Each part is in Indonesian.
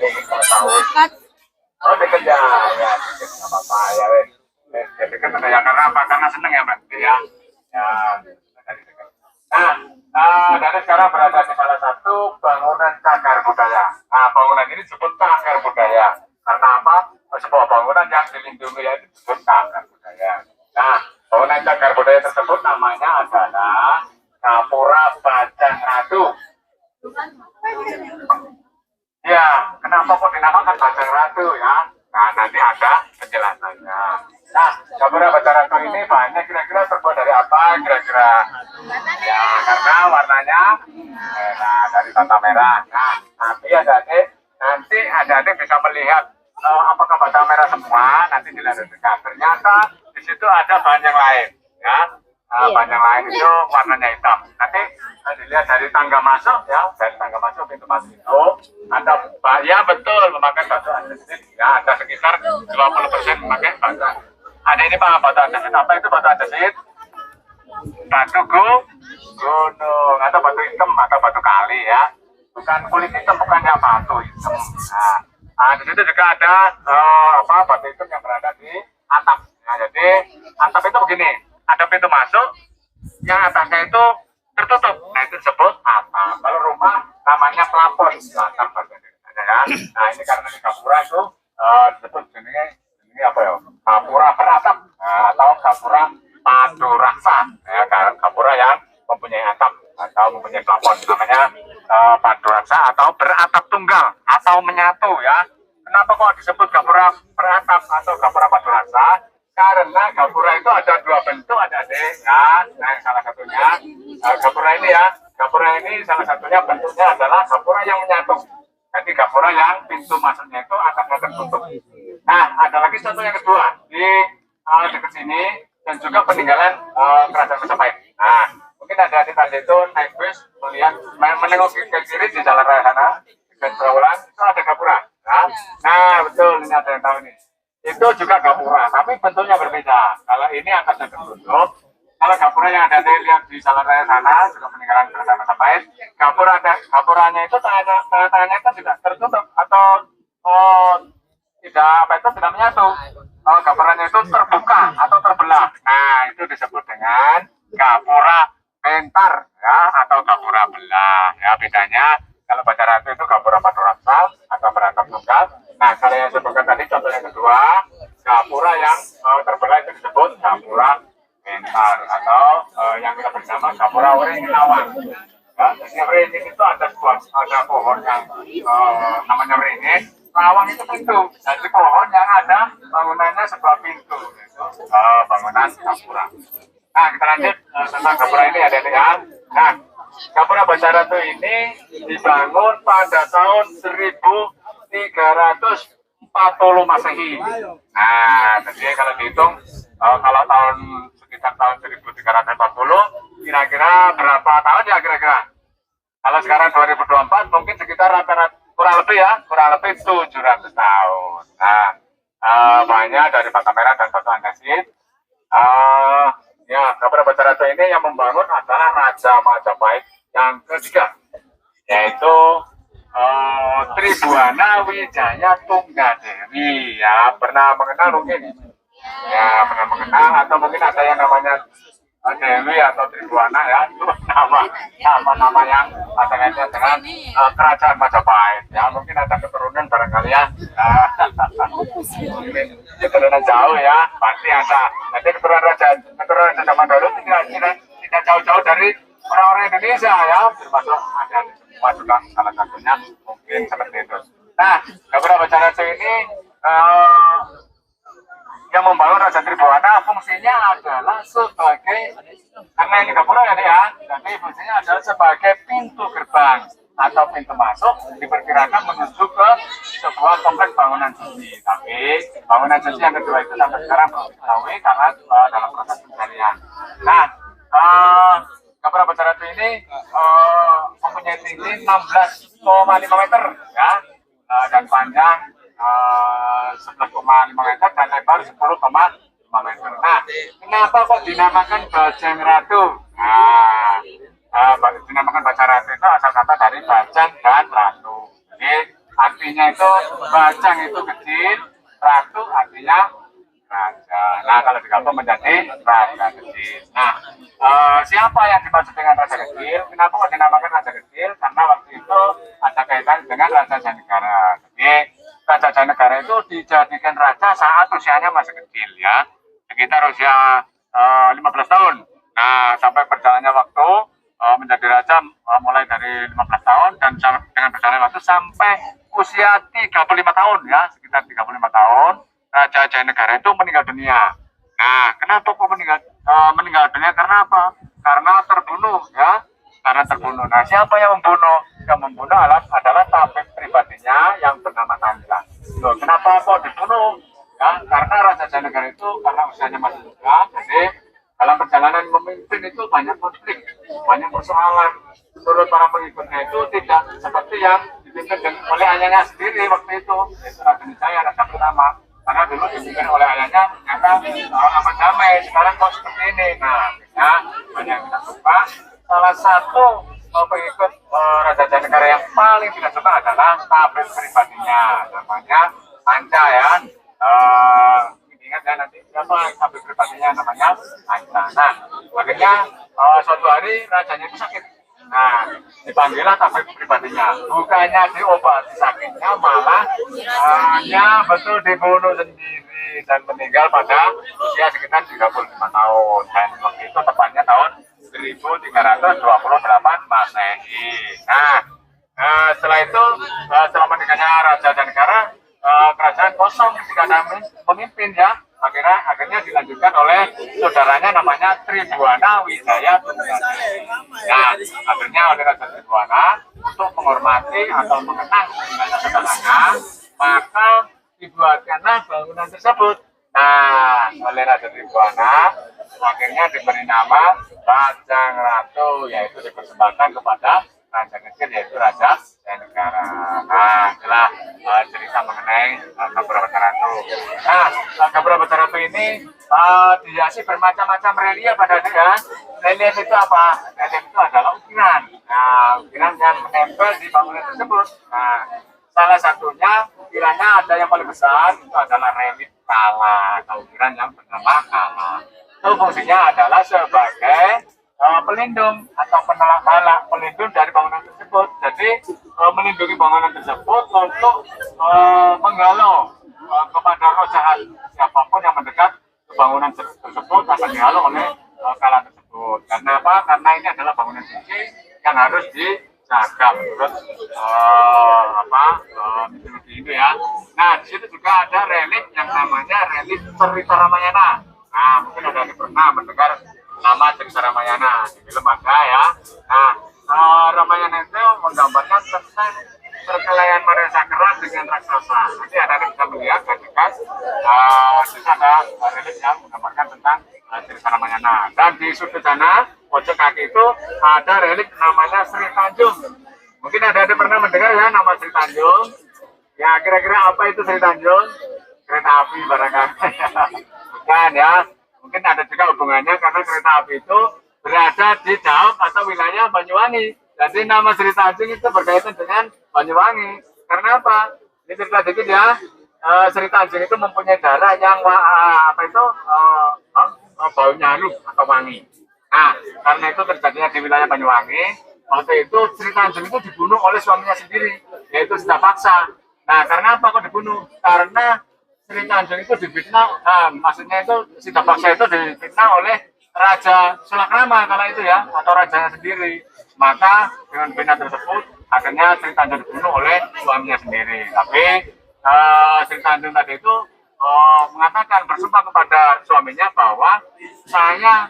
ingin mengetahui. Oh deket ya, ya deket nggak apa-apa ya wes. Ya deket ya karena apa? Karena seneng ya mbak ya. Ya dari deket. Dari sekarang berada di salah satu bangunan cagar budaya. Nah bangunan ini disebut cagar budaya. Karena apa? Sebuah bangunan yang dilindungi ya disebut cagar budaya. Nah bangunan cagar budaya tersebut namanya adalah Gapura Bajang Ratu. Ya, kenapa kok dinamakan Bajang Ratu ya? Nah, nanti ada penjelasannya. Nah, Gapura Bajang Ratu ini bahannya kira-kira terbuat dari apa? Kira-kira? Ya, karena warnanya merah, dari bata merah. Nah, nanti adik bisa melihat apakah bata merah semua. Nanti dilihat dekat. Ternyata di situ ada bahan yang lain, ya. Bahan yang lain itu warnanya hitam. Nanti dilihat dari tangga masuk ya, dari tangga masuk pintu masuk itu ada ya betul memakai batu andesit ya, ada sekitar 20% memakai batu. Ada ini pak batu andesit, apa itu batu andesit? Batu gunung atau batu hitam atau batu kali ya, bukan kulit hitam, bukan yang batu hitam. Nah di situ juga ada batu hitam yang berada di atap. Nah, jadi atap itu begini, ada pintu masuk yang atasnya itu tertutup, nah itu disebut atap. Kalau rumah namanya plafon, atap ya. Nah ini karena di Gapura itu disebut ini apa ya? Gapura beratap atau Gapura padu raksa. Ya, Gapura yang mempunyai atap atau mempunyai plafon namanya padu raksa atau beratap tunggal atau menyatu ya. Kenapa kok disebut Gapura beratap atau Gapura padu raksa? Karena Gapura itu ada dua bentuk, ada ya. Nah salah satunya Gapura ini ya, Gapura ini salah satunya bentuknya adalah Gapura yang menyatu. Jadi Gapura yang pintu masuknya itu atapnya tertutup. Nah ada lagi contoh yang kedua di dekat sini dan juga peninggalan kerajaan Majapahit. Nah mungkin ada di tadi itu naik bus melihat menengok ke kiri di jalan raya sana dan Trawulan itu ada Gapura. Nah betul, ini ada yang tahu nih. Itu juga Gapura, tapi bentuknya berbeda. Kalau ini atasnya tertutup, kalau Gapura yang ada lihat di jalan raya sana juga peninggalan kerajaan Majapahit, Gapuranya itu tangannya itu tidak tertutup atau tidak menyatu. Gapuranya itu terbuka atau terbelah. Nah itu disebut dengan Gapura pentar ya atau Gapura belah. Ya bedanya kalau Bajang Ratu itu Gapura padu raksa atau beratap tunggal. Nah, kalau yang sebutkan tadi contoh yang kedua, Gapura yang terbelah itu disebut Gapura pentar atau yang kita bersama Gapura Wringin Lawang. Ya, jadi Wringin itu ada pohon yang namanya Wringin. Lawang itu pintu. Jadi pohon yang ada bangunannya sebuah pintu. Itu bangunan Gapura. Nah, kita lanjut tentang Gapura ini ada ya. Nah, Gapura Bajang Ratu ini dibangun pada tahun 1340 Masehi. Nah, jadi kalau dihitung, kalau sekitar tahun 1340, kira-kira berapa tahun ya kira-kira? Kalau sekarang 2024, mungkin sekitar rata-rata kurang lebih 700 tahun. Nah, banyak dari bata merah dan batu andesit. Ya, Gapura Bajang Ratu ini yang membangun adalah Raja Majapahit yang ketiga, yaitu Tribhuwana Wijaya Tunggadewi. Ya, pernah mengenal mungkin? Ya, pernah mengenal atau mungkin ada yang namanya Dewi atau Tribhuwana ya, itu nama yang ada kaitannya dengan kerajaan Majapahit. Ya, mungkin ada keturunan barangkali ya. Mungkin keturunan jauh ya, pasti ada. Nanti keturunan zaman dulu tidak jauh-jauh dari orang-orang Indonesia ya, termasuk ada semua juga salah satunya mungkin seperti itu. Nah, Gapura Bajang Ratu ini yang membangun Raja Tribhuwana fungsinya adalah sebagai, karena ini Gapura ya, jadi fungsinya adalah sebagai pintu gerbang atau pintu masuk diperkirakan menuju ke sebuah kompleks bangunan suci. Tapi bangunan suci yang kedua itu sampai sekarang belum diketahui karena dalam proses pencarian. Nah, Gapura Bajang Ratu ini mempunyai tinggi 16,5 meter ya, dan panjang 11,5 meter dan lebar 10,5 meter. Nah, kenapa kok dinamakan Bajang Ratu? Nah, dinamakan Bajang Ratu itu asal kata dari Bajang dan Ratu. Jadi artinya itu bajang itu kecil, ratu artinya raja. Nah, kalau digabung menjadi raja kecil. Nah, siapa yang dimaksud dengan raja kecil? Kenapa kok dinamakan raja kecil? Karena waktu itu ada kaitan dengan Raja Janegara. Jadi, Raja Janegara itu dijadikan raja saat usianya masih kecil ya, sekitar usia 15 tahun. Nah, sampai berjalannya waktu menjadi raja mulai dari 15 tahun dan dengan berjalannya waktu sampai usia 35 tahun ya, sekitar 35 tahun Raja Janegara itu meninggal dunia. Nah, kenapa kok meninggal dunia? Karena apa? Karena terbunuh ya, karena terbunuh. Nah, siapa yang membunuh? Yang membunuh adalah tabib pribadinya yang bernama Tanja. Loh, kenapa kok dibunuh? Ya, karena Raja Janegara itu karena usianya masih muda, jadi dalam perjalanan memimpin itu banyak konflik, banyak persoalan. Menurut para pengikutnya itu tidak seperti yang dipimpin oleh ayahnya sendiri waktu itu, yaitu Raja Wijaya, Raja pertama. Karena dulu dipimpin oleh ayahnya ternyata amat damai, sekarang kok seperti ini. Nah, ya, banyak yang tidak suka. Salah satu pengikut Raja Janegara yang paling tidak suka adalah tabib pribadinya, namanya Tanja ya. Ingat ya nanti siapa tabib pribadinya, namanya Tanja. Nah, akhirnya suatu hari rajanya itu sakit. Nah, dipanggillah tabib pribadinya. Bukannya diobati sakitnya, malah hanya betul dibunuh sendiri dan meninggal pada usia sekitar 35 tahun. Dan waktu itu tepatnya tahun 1328 Masehi. Nah, setelah itu selama meninggalnya Raja Janegara, kerajaan kosong, tidak ada pemimpin ya. Akhirnya dilanjutkan oleh saudaranya namanya Tribuana Wijaya Tunggadeli. Nah, akhirnya oleh Raja Tribuana untuk menghormati atau mengenang meninggalnya saudaranya, maka dibuatkanlah bangunan tersebut. Nah, oleh Raja Tribuana akhirnya diberi nama Bajang Ratu, yaitu dipersembahkan kepada raja kecil, yaitu Raja Janegara. Nah, itulah cerita mengenai Gapura Bajang Ratu. Nah, Gapura Bajang Ratu ini dihiasi bermacam-macam relief pada dia. Relief itu apa? Relief itu adalah ukiran. Nah, ukiran yang menempel di bangunan tersebut. Nah, salah satunya ukirannya ada yang paling besar, itu adalah relief Kala, atau ukiran yang bernama Kala. Itu fungsinya adalah sebagai pelindung atau penolak bala, pelindung dari bangunan tersebut. Jadi melindungi bangunan tersebut untuk menghalau kepada roh jahat, siapapun yang mendekat ke bangunan tersebut akan dihalau oleh kala tersebut. Karena apa? Karena ini adalah bangunan suci yang harus dijaga menurut mitologi itu ya. Nah, di situ juga ada relik yang namanya relik Cerita Ramayana. Nah, mungkin ada yang pernah mendengar nama Cerita Ramayana, di film ada ya. Nah, Ramayana itu menggambarkan tentang perkelahian Maresakara dengan raksasa. Nanti ada yang bisa melihat ketika di sana ada relik yang menggambarkan tentang Cerita Ramayana. Dan di sudut sana, pojok kaki itu ada relik namanya Sri Tanjung. Mungkin ada yang pernah mendengar ya nama Sri Tanjung. Ya, kira-kira apa itu Sri Tanjung? Kereta api barangkali. Bukan ya. Mungkin ada juga hubungannya karena kereta api itu berada di Daop atau wilayah Banyuwangi. Jadi nama Sri Tanjung itu berkaitan dengan Banyuwangi. Karena apa? Ini cerita dikit ya. Sri Tanjung itu mempunyai darah yang baunya harum atau wangi. Nah, karena itu terjadinya di wilayah Banyuwangi. Waktu itu Sri Tanjung itu dibunuh oleh suaminya sendiri, yaitu Sita Paksa. Nah, karena apa kok dibunuh? Karena Sri Tanjung itu difitnah, maksudnya itu Sita Paksa itu difitnah oleh Raja Sulakrama kala itu ya, atau rajanya sendiri. Maka dengan fitnah tersebut, akhirnya Sri Tanjung dibunuh oleh suaminya sendiri. Tapi Sri Tanjung tadi itu mengatakan, bersumpah kepada suaminya bahwa saya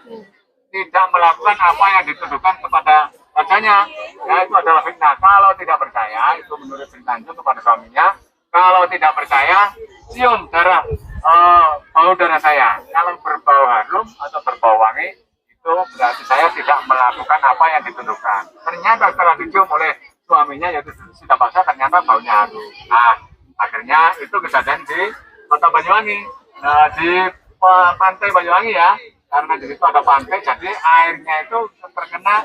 tidak melakukan apa yang dituduhkan kepada rajanya, ya itu adalah fitnah. Kalau tidak percaya, itu menurut Sri Tanjung kepada suaminya, kalau tidak percaya, cium bau darah saya. Kalau berbau harum atau berbau wangi, itu berarti saya tidak melakukan apa yang dituduhkan. Ternyata setelah dicium oleh suaminya, yaitu Sita Paksa, ternyata baunya harum. Nah, akhirnya itu kejadian di Kota Banyuwangi, di pantai Banyuwangi ya. karena di situ ada pantai, jadi airnya itu terkena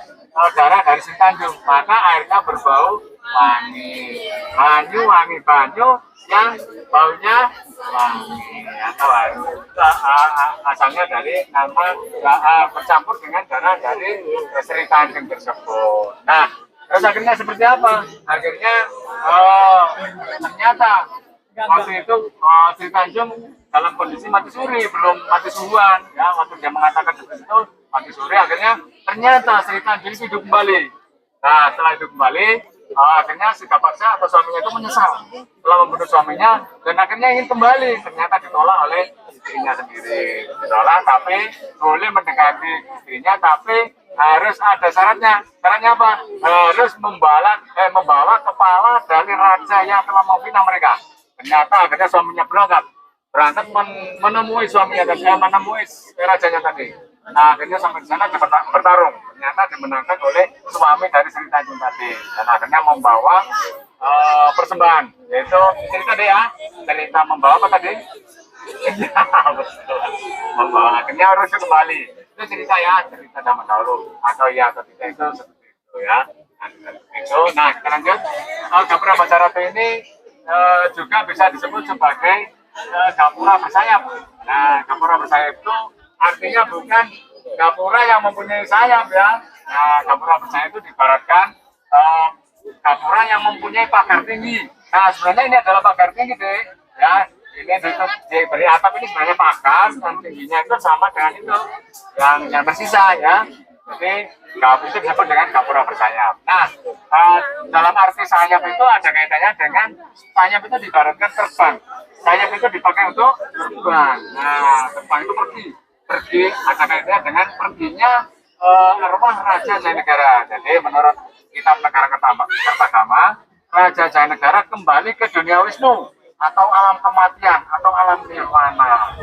darah dari Sri Tanjung, maka airnya berbau wangi. Wangi banyu yang baunya wangi atau asalnya dari nama bercampur dengan darah dari Sri Tanjung tersebut. Nah, terus akhirnya seperti apa? Akhirnya ternyata waktu itu Sri Tanjung dalam kondisi mati suri, belum mati suhuan. Ya, waktu dia mengatakan seperti itu mati suri, akhirnya ternyata Sri Tanjung itu hidup kembali. Nah, setelah hidup kembali, akhirnya si Kapaksa atau suaminya itu menyesal setelah membunuh suaminya dan akhirnya ingin kembali. Ternyata ditolak oleh istrinya sendiri. Ditolak, tapi boleh mendekati istrinya, tapi harus ada syaratnya. Syaratnya apa? Harus membawa kepala dari raja yang telah memfitnah mereka. Ternyata akhirnya suaminya berangkat menemui suaminya dan menemui rajanya tadi. Nah, akhirnya sampai di sana bertarung. Ternyata dimenangkan oleh suami dari Sri Tanjung tadi. Dan akhirnya membawa persembahan. Yaitu cerita deh ya. Cerita membawa apa tadi? Iya, betul. Membawa. Akhirnya harus kembali. Itu cerita ya. Cerita zaman dahulu. Atau ya, atau tidak itu seperti itu ya. Nah, kita lanjut. Gapura Bacaratu ini juga bisa disebut sebagai gapura bersayap. Nah, gapura bersayap itu artinya bukan gapura yang mempunyai sayap ya. Nah, gapura bersayap itu diibaratkan gapura yang mempunyai pagar tinggi. Nah, sebenarnya ini adalah pagar tinggi deh. Ya, ini diberi atap ini sebenarnya pagar dan tingginya itu sama dengan itu yang tersisa ya. Jadi itu disebut dengan gapura bersayap. Nah, dalam arti sayap itu ada kaitannya dengan sayap itu diibaratkan terbang. Sayap itu dipakai untuk terbang. Nah, terbang itu pergi ada kaitannya dengan perginya arwah Raja Jayanegara. Jadi menurut kitab Negara Kertagama, Raja Jayanegara kembali ke dunia Wisnu atau alam kematian atau alam nirwana.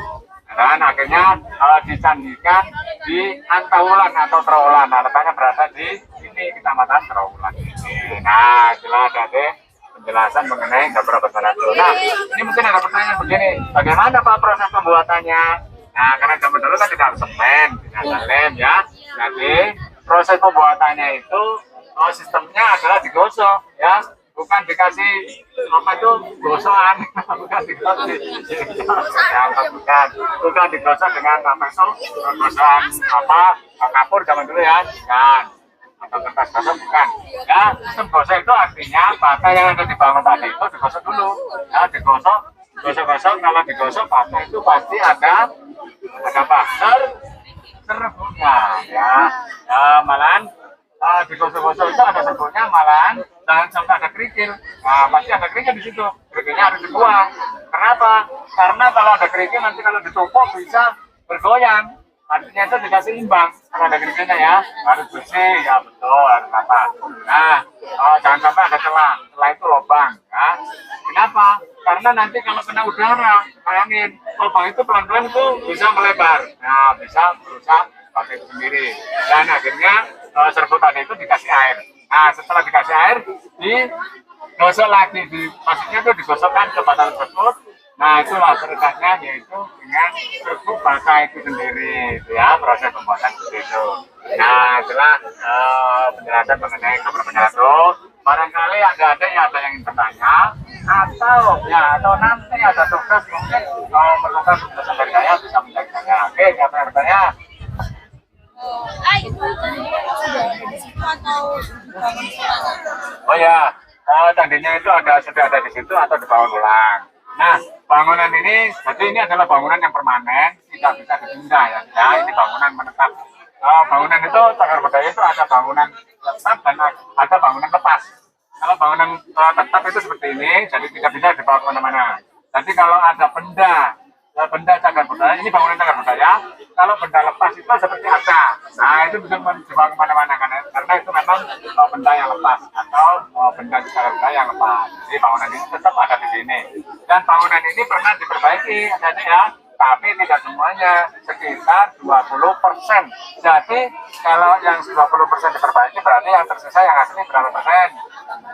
Dan akhirnya dicandikan di Antawulan atau Trowulan. Nah, letaknya berada di sini, Kecamatan Trowulan ini. Nah, itulah ada penjelasan mengenai Gapura Bacaratu. Nah, ini mungkin ada pertanyaan begini, bagaimana Pak proses pembuatannya? Nah, karena zaman dulu kan tidak semen, tidak lem ya. Jadi proses pembuatannya itu sistemnya adalah digosok ya. Bukan dikasih apa itu gosokan, bukan dikasih, bukan digosok dengan apa itu gosokan apa kapur zaman dulu ya, kan atau kertas gosok bukan. Ya, sistem gosok itu artinya bata yang ada di bangun tadi itu digosok dulu, ya digosok, gosok. Kalau digosok bata itu pasti ada apa? Serbuknya, ya, malahan. Digosok-gosok itu ada serbuknya, malahan jangan sampai ada kerikil. Nah, pasti ada kerikil di situ. Kerikilnya harus dibuang. Kenapa? Karena kalau ada kerikil nanti kalau ditumpuk bisa bergoyang. Artinya itu tidak seimbang. Kalau ada kerikilnya ya harus bersih, ya betul, harus apa. Nah, jangan sampai ada celah. Celah itu lubang. Ya. Kenapa? Karena nanti kalau kena udara, bayangin, lubang itu pelan-pelan itu bisa melebar. Nah, bisa berusaha pakai itu sendiri. Dan akhirnya serbuk tadi itu dikasih air. Nah, setelah dikasih air, digosok lagi. Maksudnya itu digosokkan ke bata tersebut. Nah, itulah ceritanya, yaitu dengan serbuk bata itu sendiri. Itu ya, proses pembuatan seperti itu. Nah, itulah penjelasan mengenai Gapura Bacaratu. Barangkali ada yang ingin bertanya, atau nanti ada tugas mungkin memerlukan tugas dari saya bisa menjadikannya. Oke, siapa yang bertanya? Oh ya, candinya itu sudah ada di situ atau dibangun ulang. Nah, bangunan ini, jadi ini adalah bangunan yang permanen, tidak bisa dipindah ya. Ya, ini bangunan menetap. Bangunan itu cagar budaya itu ada bangunan tetap dan ada bangunan lepas. Kalau bangunan tetap itu seperti ini, jadi tidak bisa dibawa kemana-mana. Jadi kalau ada benda cagar budaya, ini bangunan cagar budaya. Kalau benda lepas itu seperti arca. Nah, itu bisa dibawa kemana-mana karena itu memang benda yang lepas atau benda cagar budaya yang lepas. Jadi bangunan ini tetap ada di sini. Dan bangunan ini pernah diperbaiki, jadi ya, tapi tidak semuanya, sekitar 20%. Jadi kalau yang 20% diperbaiki, berarti yang tersisa yang asli berapa persen?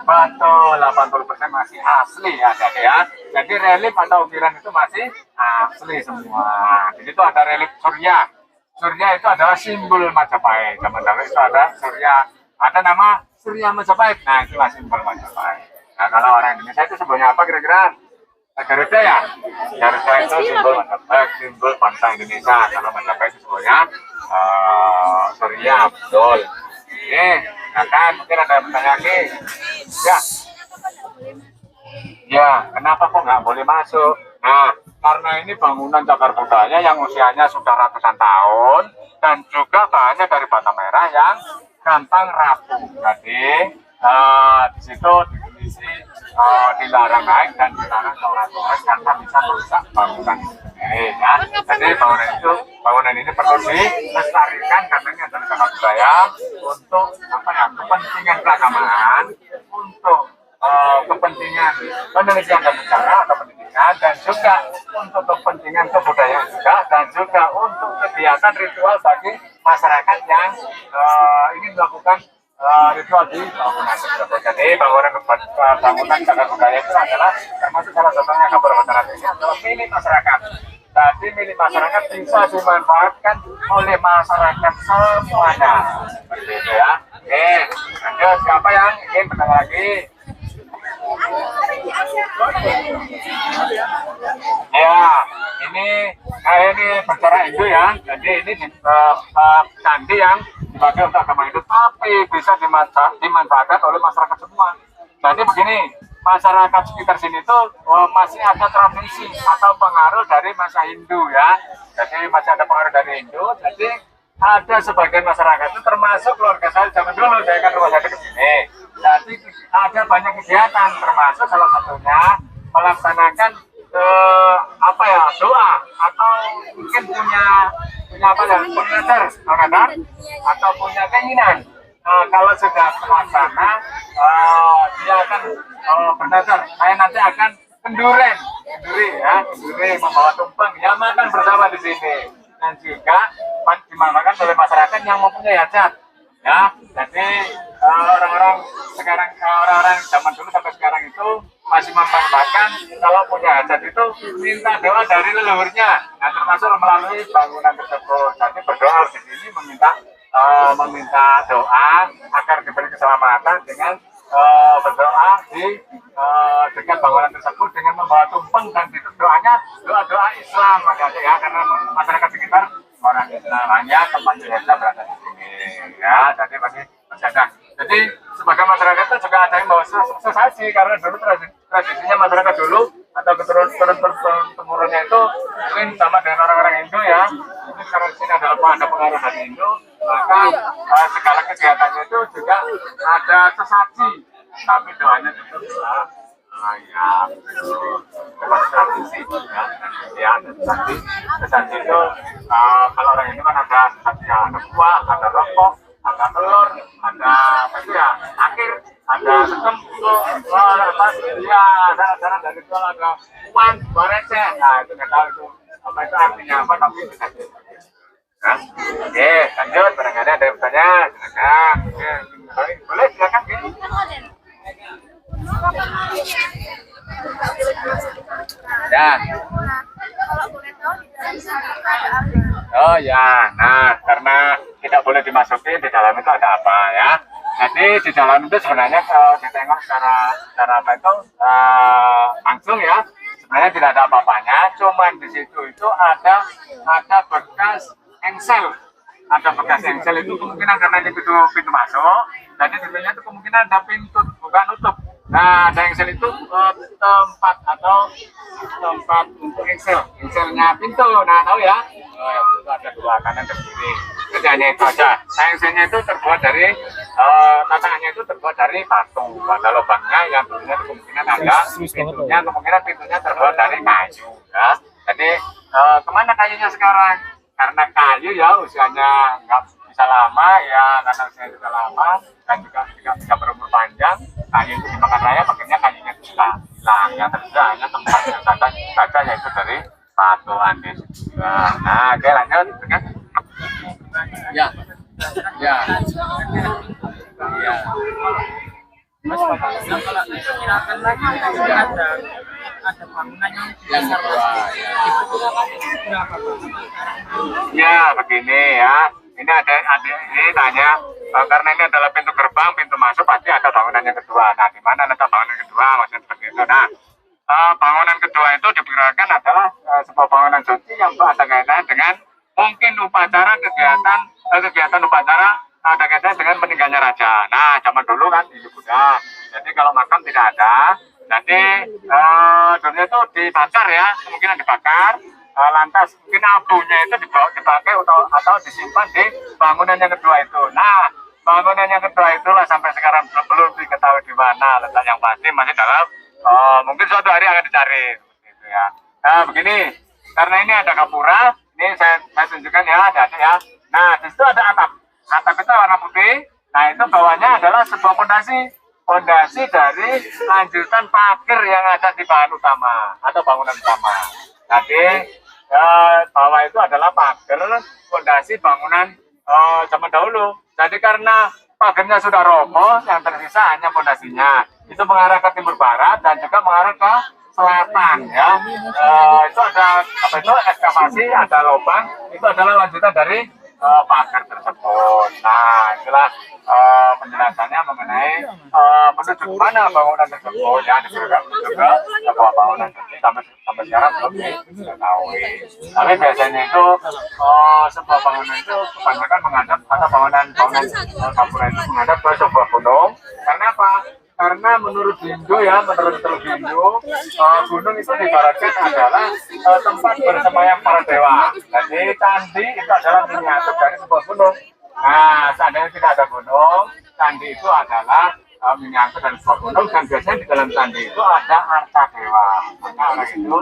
Betul, 80% masih asli ya, jadi ya. Jadi relief atau ukiran itu masih asli semua. Jadi itu ada relief Surya. Surya itu adalah simbol Majapahit. Zaman dahulu itu ada nama Surya Majapahit. Nah, itulah simbol Majapahit. Nah, kalau orang Indonesia itu sebelumnya apa kira-kira? Garuda ya? Garuda itu simbol Majapahit, simbol bangsa Indonesia. Kalau Majapahit itu sebelumnya Surya, betul. Oke, nah kan mungkin ada yang bertanya lagi. Ya, ya, kenapa kok nggak boleh masuk? Nah, karena ini bangunan cagar budaya yang usianya sudah ratusan tahun dan juga bahannya dari bata merah yang gampang rapuh. Jadi di situ definisi dilarang naik dan dilarang coret-coret karena bisa merusak bangunan ini. Ya. Jadi bangunan ini perlu dilestarikan karena ini adalah cagar budaya untuk apa ya, kepentingan keagamaan, untuk kepentingan penelitian dan sejarah atau pendidikan, dan juga untuk kepentingan kebudayaan juga, dan juga untuk kegiatan ritual bagi masyarakat yang ingin melakukan ritual di bangunan tersebut. Jadi bangunan cagar budaya itu adalah termasuk salah satunya Kampung Batara ini adalah milik masyarakat. Jadi milik masyarakat bisa dimanfaatkan oleh masyarakat semuanya. Seperti itu ya. Oke, lanjut, siapa yang ingin bertanya lagi? Ya, ini bicara Hindu ya. Jadi ini candi yang dipakai untuk agama Hindu, tapi bisa dimanfaatkan oleh masyarakat semua. Jadi begini, masyarakat sekitar sini tuh masih ada tradisi atau pengaruh dari masa Hindu ya. Jadi masih ada pengaruh dari Hindu. Jadi ada sebagian masyarakat itu termasuk keluarga saya zaman dulu, saya kan rumah sakit ke sini. Jadi ada banyak kegiatan, termasuk salah satunya melaksanakan doa atau mungkin punya apa ya, pengajar atau punya keinginan. Kalau sudah terlaksana, dia akan bernazar, saya nanti akan kenduri membawa tumpeng, ya makan bersama di sini, dan juga dimanfaatkan oleh masyarakat yang mempunyai hajat. Ya, jadi orang-orang zaman dulu sampai sekarang itu masih memanfaatkan kalau punya hajat itu minta doa dari leluhurnya. Nah, termasuk melalui bangunan tersebut. Jadi berdoa di sini meminta doa agar diberi keselamatan dengan berdoa di dekat bangunan tersebut dengan membawa tumpeng, dan itu doanya doa Islam ya, karena masyarakat sekitar orang Islam, hanya tempat biasa berada di sini ya. Jadi masih ada. Jadi sebagai masyarakat itu juga ada yang bawa sesaji, karena dulu tradisinya masyarakat dulu atau keturun-temurunnya itu mungkin sama dengan orang-orang Hindu ya. Ini karena di sini ada pengaruh dari Hindu, maka segala kegiatannya itu juga ada sesaji, tapi doanya juga bisa ayam itu tradisi ya. Sesaji itu kalau orang Hindu kan ada sesaji, ada buah, ada rokok, ada telur, ada akhir, ada segem, ya, ada dari itu ada uang, receh. Nah, itu nggak tahu itu apa, itu artinya apa, tapi bisa kan. Oke, lanjut, barangkali ada yang bertanya, silakan. Boleh, silakan. Ya. Oh ya, nah karena tidak boleh dimasuki, di dalam itu ada apa ya? Jadi di dalam itu sebenarnya kalau ditengok secara apa itu langsung ya, sebenarnya tidak ada apa-apanya. Cuman di situ itu ada bekas engsel. Ada bekas engsel itu kemungkinan karena ini pintu masuk. Jadi sebenarnya itu kemungkinan ada pintu bukan nutup. Nah, ada engsel itu tempat untuk engselnya pintu. Nah, tahu ya? Itu ada dua, kanan dan kiri. Jadi hanya itu aja. Nah, engselnya itu terbuat dari tatakannya itu terbuat dari batu. Ada lubangnya yang dulunya kemungkinan ada pintunya terbuat dari kayu. Ya. Jadi kemana kayunya sekarang? Karena kayu ya usianya nggak bisa lama ya, karena usianya juga lama dan juga tidak bisa berumur panjang. Kayu itu dimakan raya, makanya kayunya itu hilang ya, terus hanya tempatnya saja yaitu dari batu andis. Nah, oke lanjut kan? Ya. Mas, kalau diperkirakan lagi tidak ada. ada bangunan yang dasar itu berapa Pak? Ya begini ya, ini ada ini tanya karena ini adalah pintu gerbang, pintu masuk pasti ada bangunan yang kedua. Nah di mana letak bangunan kedua maksudnya seperti itu. Nah bangunan kedua itu diperkirakan adalah sebuah bangunan suci yang ada kaitannya dengan mungkin upacara kegiatan upacara ada kaitannya dengan meninggalnya raja. Nah zaman dulu kan itu Buddha. Jadi kalau makam tidak ada, jadi dunia itu dibakar ya, kemungkinan dibakar. Lantas mungkin abunya itu dipakai atau disimpan di bangunan yang kedua itu. Nah bangunan yang kedua itulah sampai sekarang belum diketahui di mana letak yang pasti, masih dalam mungkin suatu hari akan dicari gitu ya. Nah begini, karena ini ada kapura, ini saya tunjukkan ya, ada ya. Nah di situ ada atap itu warna putih. Nah itu bawahnya adalah sebuah fondasi dari lanjutan pagar yang ada di bahan utama atau bangunan utama. Jadi bawah itu adalah pagar fondasi bangunan zaman dahulu. Jadi karena pagarnya sudah roboh, yang tersisa hanya fondasinya. Itu mengarah ke timur barat dan juga mengarah ke selatan ya. Itu ada apa itu ekskavasi, ada lubang. Itu adalah lanjutan dari pagar tersebut. Nah itulah penjelasannya mengenai menuju mana bangunan tersebut ya, diperkirakan juga sebuah bangunan tersebut sampai sekarang belum diketahui. Tapi biasanya itu sebuah bangunan itu kebanyakan menghadap atau bangunan kapura itu menghadap ke sebuah gunung. Karena apa? Karena menurut Hindu ya, menurut Hindu, gunung itu diibaratkan adalah tempat bersemayam para dewa. Jadi candi itu adalah miniatur dari sebuah gunung. Nah, seandainya tidak ada gunung, candi itu adalah miniatur dari sebuah gunung, dan biasanya di dalam candi itu ada arca dewa. Maka orang itu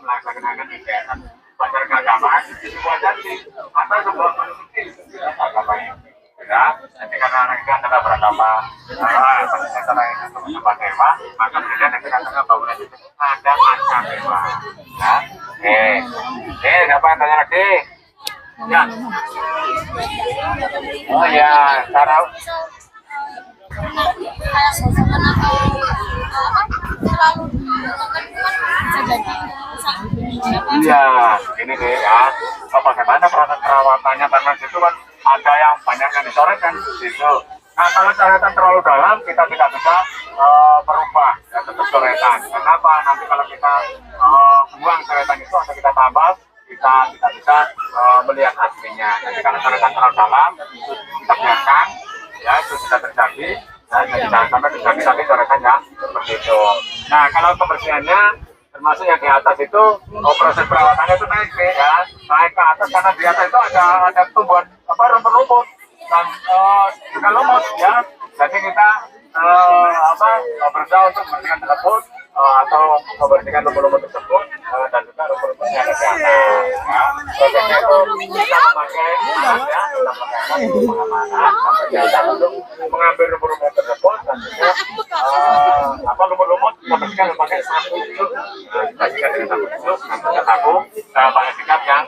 melaksanakan kegiatan upacara keagamaan di sebuah candi atau sebuah gunung suci agama ini. Ya, nanti karena orang itu adalah beragama setelah itu menyembah dewa, maka kemudian di tengah-tengah bangunan itu ada arca dewa. Ya, siapa yang tanya lagi? Ya. Oh ya, cara iya, ini deh ya. Bagaimana proses perawatannya, karena situ kan ada yang banyak yang dicoretkan di situ. Nah, kalau coretan terlalu dalam, kita tidak bisa berubah, ya tetap coretan. Kenapa? Nanti kalau kita buang coretan itu atau kita tambah, kita tidak bisa melihat aslinya. Jadi kalau coretan terlalu dalam, itu kita biarkan, ya itu sudah terjadi. Jadi jangan sampai terjadi tapi coretannya seperti itu. Nah, kalau kebersihannya termasuk yang di atas itu proses perawatannya itu naik ke atas, karena di atas itu ada tumbuhan rumput-rumput dan juga lumut ya. Jadi kita berusaha untuk membersihkan tersebut atau membersihkan lumut-lumut tersebut dan juga rumput-rumputnya ada di atas ya. Prosesnya itu kita memakai pengamanan sampai di atas untuk mengambil rumput-rumput tersebut dan juga lumut-lumut kita bersihkan memakai sapu itu, dibagikan dengan sapu itu, dengan sapu pakai sikat yang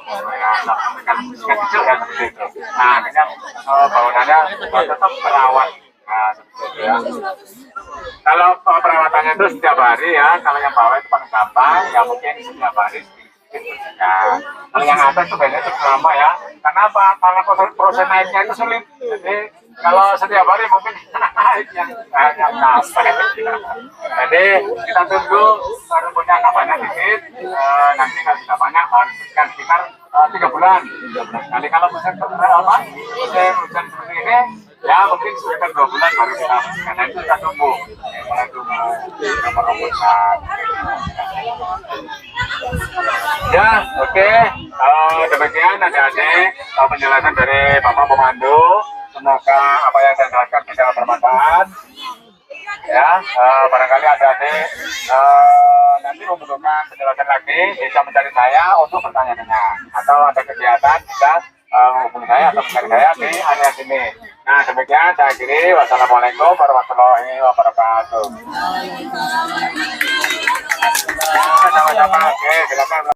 sikat kecil ya seperti itu. Nah akhirnya bangunannya tetap terawat. Nah seperti itu ya. Kalau perawatannya itu setiap hari ya, kalau yang bawah itu paling gampang ya, mungkin setiap hari sedikit. Kalau yang atas itu biasanya cukup lama ya. Karena apa? Karena proses naiknya itu sulit. Jadi kalau setiap hari mungkin naik yang capek. Jadi kita tunggu rumputnya agak banyak dikit. Nanti kalau sudah banyak baru bersihkan sekitar 3 bulan. Kali kalau musim hujan seperti ini, ya mungkin sekitar 2 bulan baru kita bersihkan. Nah itu kita tunggu. Mulai tumbuh rumput-rumputan. Ya, oke. Demikian adik-adik penjelasan dari Bapak Pemandu. Semoga apa yang saya jelaskan bisa bermanfaat. Ya, barangkali adik-adik nanti membutuhkan penjelasan lagi, bisa mencari saya untuk bertanya-tanya. Atau ada kegiatan bisa menghubungi saya atau mencari saya di area sini. Nah, demikian saya akhiri. Wassalamualaikum warahmatullahi wabarakatuh. Sama-sama. Oke, silakan.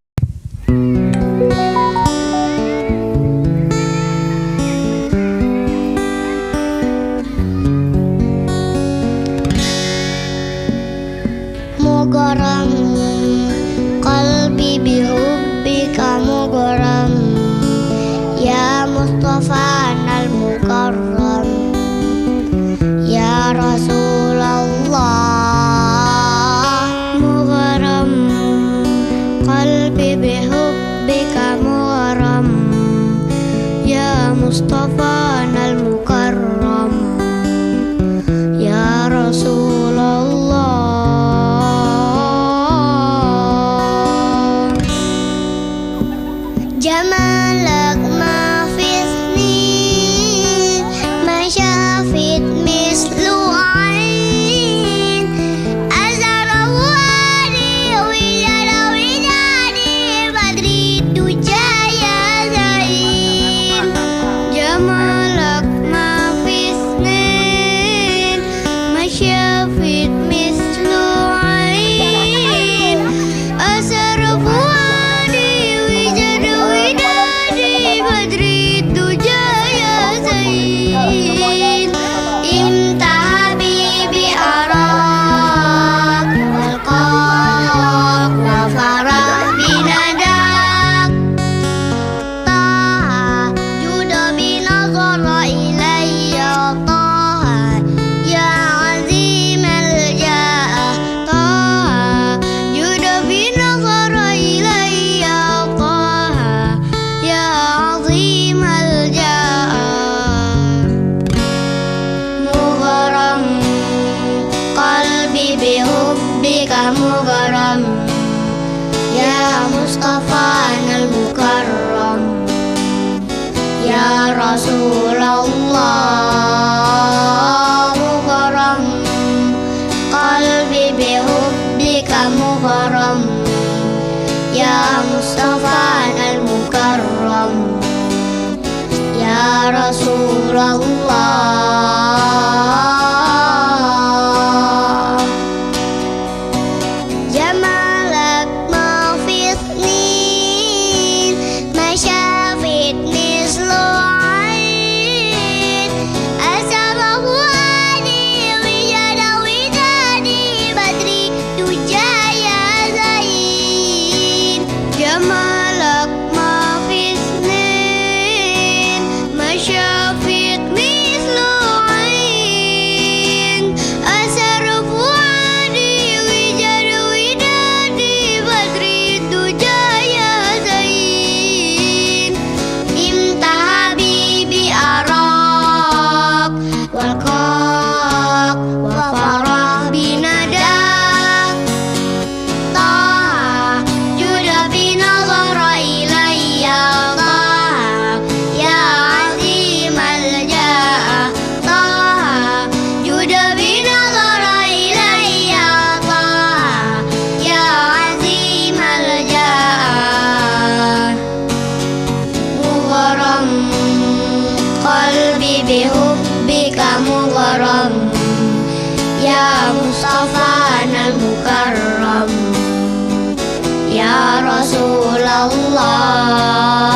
Mogoro بحبك مغرم يا مصطفانا المكرم يا رسول الله مغرم قلبي بحبك مغرم يا مصطفانا المكرم يا رسول الله جمالك ما في اثنين ما شافت مثل عين أزهر وادي وجد ودادي بدري الدجى يا زين جمالك ما في اثنين ما شافت مثل عين أزهر وادي وجد ودادي بدري الدجى يا زين انت حبيبي أراك والقاك وفرح بنداك طه جود بنظر إلي طه يا عظيم الجاه طه جود بنظر إلي طه يا عظيم الجاه مغرم قلبي بحبك مغرم يا مصطفانا المكرم يا رسول الله مغرم قلبي بحبك مغرم يا مصطفانا المكرم يا رسول الله جمالك ما في اثنين ما شافت مثل عين أسر وادي وجد ودادي بدري دجى يا زين جمالك ما في اثنين ما شافت مثل عين أسر وادي وجد ودادي بدري الدجى يا زين انت حبيبي أراك والقاك وفرح بنداك طه جود بنظر إلي طه يا عظيم الجاه طه جود بنظر إلي طه يا عظيم الجاه مغرم قلبي بحبك مغرم يا مصطفانا المكرم يا رسول الله